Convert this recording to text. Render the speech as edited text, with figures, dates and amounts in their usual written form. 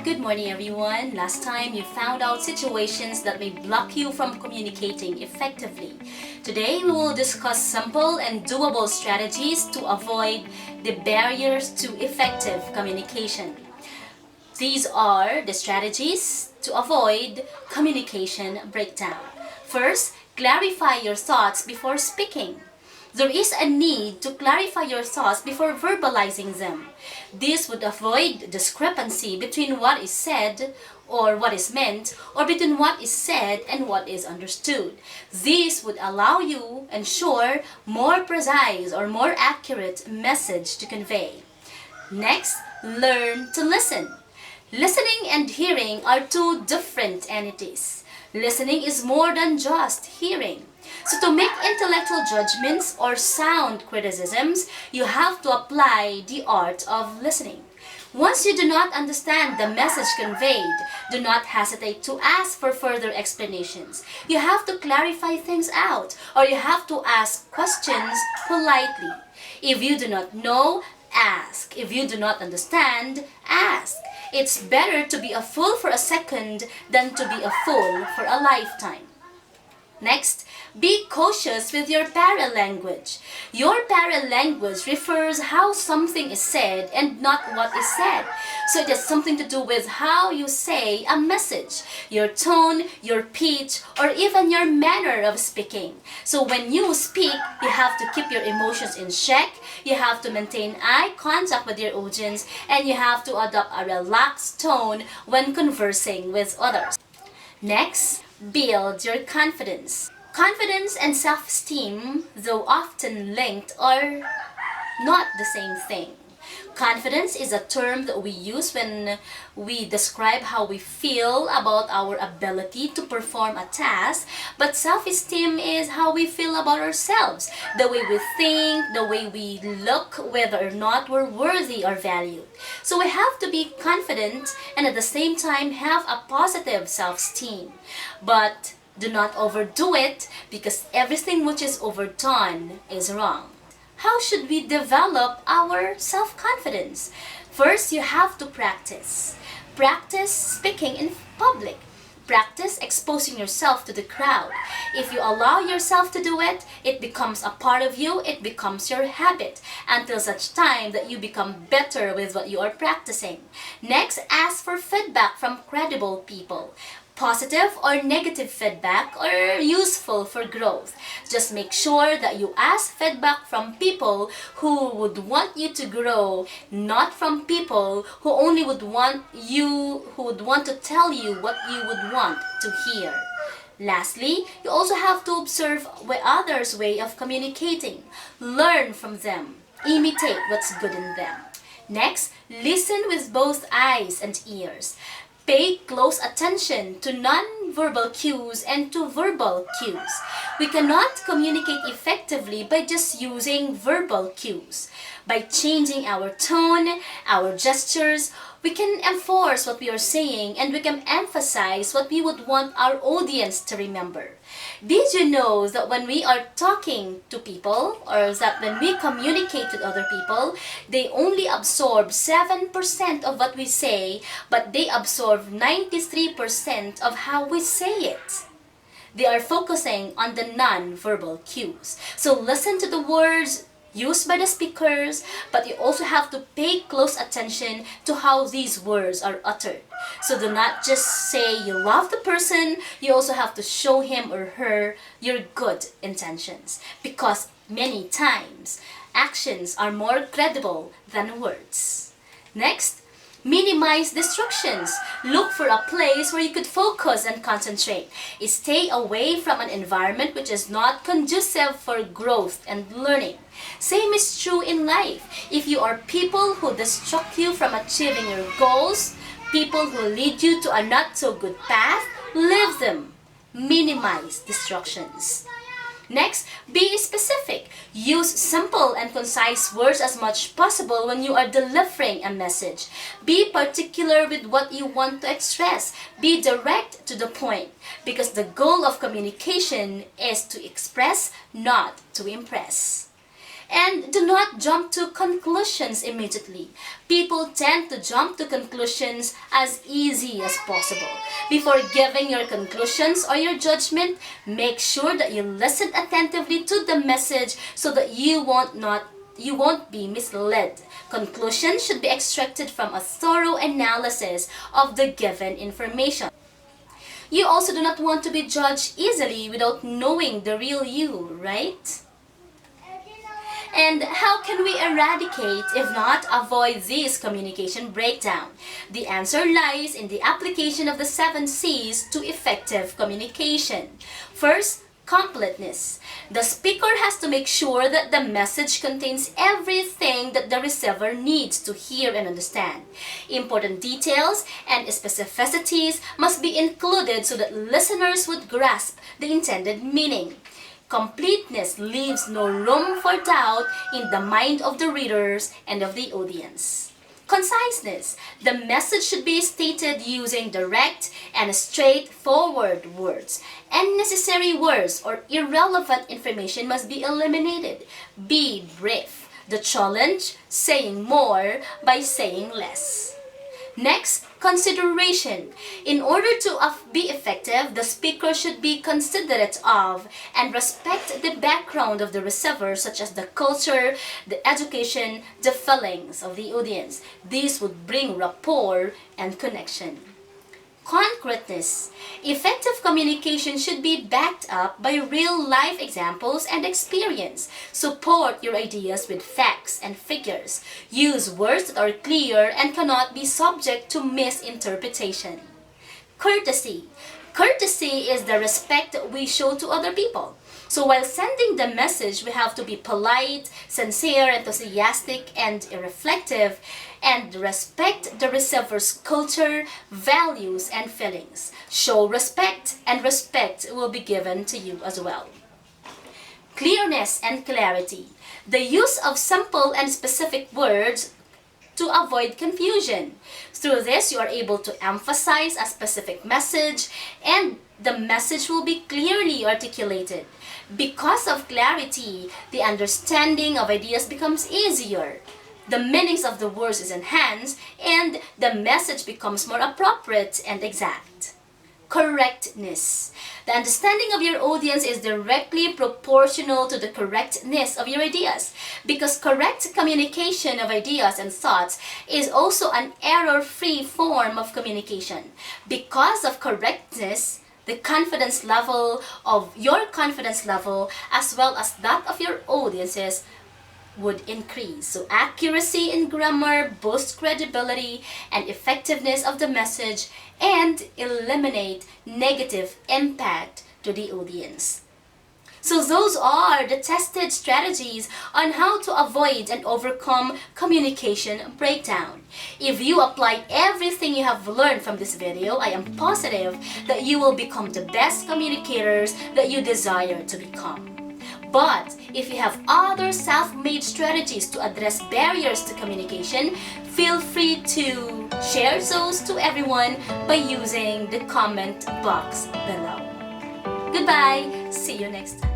Good morning everyone. Last time you found out situations that may block you from communicating effectively. Today we will discuss simple and doable strategies to avoid the barriers to effective communication. These are the strategies to avoid communication breakdown. First, clarify your thoughts before speaking. There is a need to clarify your thoughts before verbalizing them. This would avoid discrepancy between what is said or what is meant, or between what is said and what is understood. This would allow you ensure more precise or more accurate message to convey. Next, learn to listen. Listening and hearing are two different entities. Listening is more than just hearing. So to make intellectual judgments or sound criticisms, you have to apply the art of listening. Once you do not understand the message conveyed, do not hesitate to ask for further explanations. You have to clarify things out, or you have to ask questions politely. If you do not know, ask. If you do not understand, ask. It's better to be a fool for a second than to be a fool for a lifetime. Next, be cautious with your paralanguage. Your paralanguage refers how something is said and not what is said. So it has something to do with how you say a message, your tone, your pitch, or even your manner of speaking. So when you speak, you have to keep your emotions in check, you have to maintain eye contact with your audience, and you have to adopt a relaxed tone when conversing with others. Next, build your confidence. Confidence and self-esteem, though often linked, are not the same thing. Confidence is a term that we use when we describe how we feel about our ability to perform a task, but self-esteem is how we feel about ourselves, the way we think, the way we look, whether or not we're worthy or valued. So we have to be confident and at the same time have a positive self-esteem. But do not overdo it, because everything which is overdone is wrong. How should we develop our self-confidence? First, you have to practice. Practice speaking in public. Practice exposing yourself to the crowd. If you allow yourself to do it, it becomes a part of you, it becomes your habit, until such time that you become better with what you are practicing. Next, ask for feedback from credible people. Positive or negative feedback are useful for growth. Just make sure that you ask feedback from people who would want you to grow, not from people who only would want to tell you what you would want to hear. Lastly, you also have to observe others' way of communicating. Learn from them. Imitate what's good in them. Next, listen with both eyes and ears. Pay close attention to non-verbal cues and to verbal cues. We cannot communicate effectively by just using verbal cues. By changing our tone, our gestures, we can enforce what we are saying and we can emphasize what we would want our audience to remember. Did you know that when we are talking to people, or that when we communicate with other people, they only absorb 7% of what we say, but they absorb 93% of how we say it? They are focusing on the non-verbal cues. So listen to the words used by the speakers, but you also have to pay close attention to how these words are uttered. So do not just say you love the person, you also have to show him or her your good intentions, because many times actions are more credible than words. Next, minimize distractions. Look for a place where you could focus and concentrate. Stay away from an environment which is not conducive for growth and learning. Same is true in life. If you are people who distract you from achieving your goals, people who lead you to a not so good path, leave them. Minimize distractions. Next, be specific. Use simple and concise words as much possible when you are delivering a message. Be particular with what you want to express. Be direct to the point, because the goal of communication is to express, not to impress. And do not jump to conclusions immediately. People tend to jump to conclusions as easy as possible. Before giving your conclusions or your judgment, make sure that you listen attentively to the message so that you won't be misled. Conclusions should be extracted from a thorough analysis of the given information. You also do not want to be judged easily without knowing the real you, right? And how can we eradicate, if not avoid, this communication breakdown? The answer lies in the application of the 7 C's to effective communication. First, completeness. The speaker has to make sure that the message contains everything that the receiver needs to hear and understand. Important details and specificities must be included so that listeners would grasp the intended meaning. Completeness leaves no room for doubt in the mind of the readers and of the audience. Conciseness. The message should be stated using direct and straightforward words. Unnecessary words or irrelevant information must be eliminated. Be brief. The challenge, saying more by saying less. Next, consideration. In order to be effective, the speaker should be considerate of and respect the background of the receiver, such as the culture, the education, the feelings of the audience. This would bring rapport and connection. Concreteness. Effective communication should be backed up by real-life examples and experience. Support your ideas with facts and figures. Use words that are clear and cannot be subject to misinterpretation. Courtesy. Courtesy is the respect that we show to other people. So while sending the message, we have to be polite, sincere, enthusiastic, and reflective, and respect the receiver's culture, values, and feelings. Show respect, and respect will be given to you as well. Clearness and clarity. The use of simple and specific words to avoid confusion. Through this, you are able to emphasize a specific message, and the message will be clearly articulated. Because of clarity, the understanding of ideas becomes easier. The meanings of the words is enhanced, and the message becomes more appropriate and exact. Correctness. The understanding of your audience is directly proportional to the correctness of your ideas, because correct communication of ideas and thoughts is also an error-free form of communication. Because of correctness, the confidence level of your confidence level as well as that of your audiences would increase. So accuracy in grammar boosts credibility and effectiveness of the message and eliminate negative impact to the audience. So those are the tested strategies on how to avoid and overcome communication breakdown. If you apply everything you have learned from this video, I am positive that you will become the best communicators that you desire to become. But if you have other self-made strategies to address barriers to communication, feel free to share those to everyone by using the comment box below. Goodbye! See you next time.